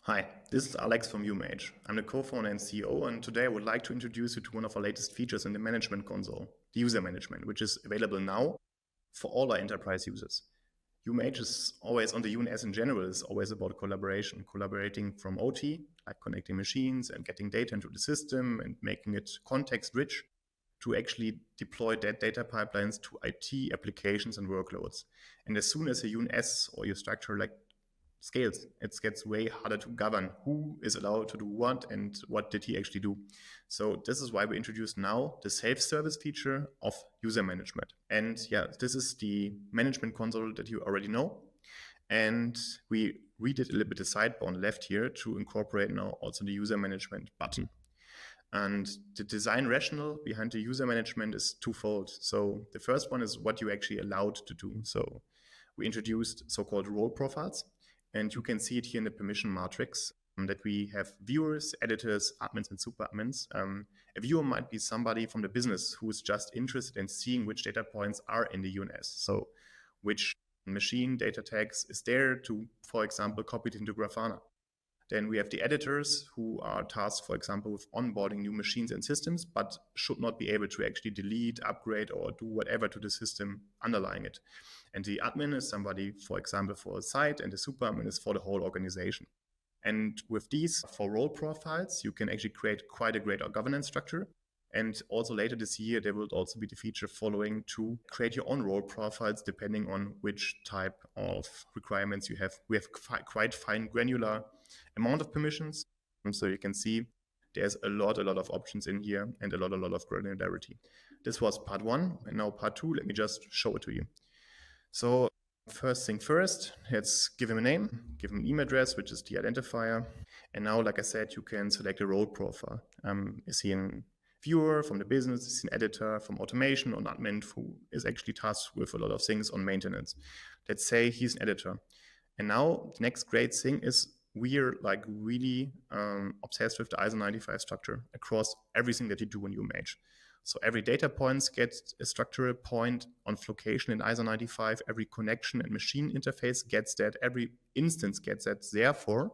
Hi, this is Alex from UMH. I'm the co-founder and CEO, and today I would like to introduce you to one of our latest features in the management console, the user management, which is available now for all our enterprise users. UMH is always on the UNS in general, is always about collaboration, collaborating from OT, like connecting machines and getting data into the system and making it context rich, to actually deploy that data pipelines to IT applications and workloads. And as soon as a UNS or your structure like scales, it gets way harder to govern who is allowed to do what and what did he actually do. So this is why we introduce now the self-service feature of user management. And yeah, this is the management console that you already know. And we redid a little bit the sidebar on the left here to incorporate now also the user management button. And the design rationale behind the user management is twofold. So the first one is what you're actually allowed to do. So we introduced so-called role profiles, and you can see it here in the permission matrix that we have viewers, editors, admins, and super admins. A viewer might be somebody from the business who is just interested in seeing which data points are in the UNS. So which machine data tags is there to, for example, copy it into Grafana. Then we have the editors who are tasked, for example, with onboarding new machines and systems, but should not be able to actually delete, upgrade, or do whatever to the system underlying it. And the admin is somebody, for example, for a site, and the super admin is for the whole organization. And with these 4 role profiles, you can actually create quite a great governance structure. And also later this year, there will also be the feature following to create your own role profiles depending on which type of requirements you have. We have quite fine granular amount of permissions. And so you can see there's a lot of options in here and a lot of granularity. This was part 1, and now part 2, let me just show it to you. So first thing first, let's give him a name, give him an email address, which is the identifier. And now, like I said, you can select a role profile. Is he a viewer from the business? Is he an editor from automation, or an admin who is actually tasked with a lot of things on maintenance? Let's say he's an editor. And now the next great thing is we're like really obsessed with the ISO 95 structure across everything that you do in UMH. So every data point gets a structural point on location in ISO 95. Every connection and machine interface gets that. Every instance gets that. Therefore,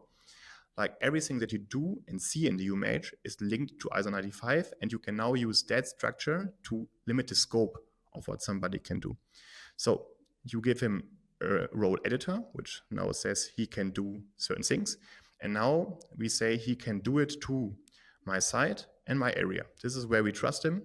like everything that you do and see in the UMH is linked to ISO 95, and you can now use that structure to limit the scope of what somebody can do. So you give him a role editor, which now says he can do certain things. And now we say he can do it to my site and my area. This is where we trust him.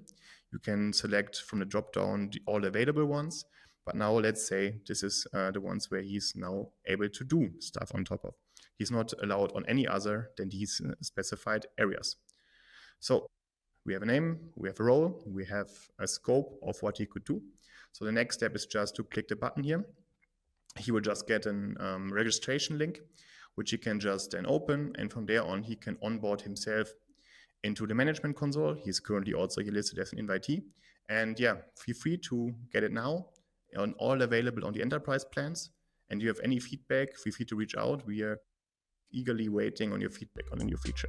You can select from the drop-down all available ones. But now let's say this is the ones where he's now able to do stuff on top of. He's not allowed on any other than these specified areas. So we have a name, we have a role, we have a scope of what he could do. So the next step is just to click the button here. He will just get a registration link, which he can just then open. And from there on, he can onboard himself into the management console. He's currently also here listed as an invitee. And yeah, feel free to get it now, on all available on the enterprise plans. And if you have any feedback, feel free to reach out. We are eagerly waiting on your feedback on the new feature.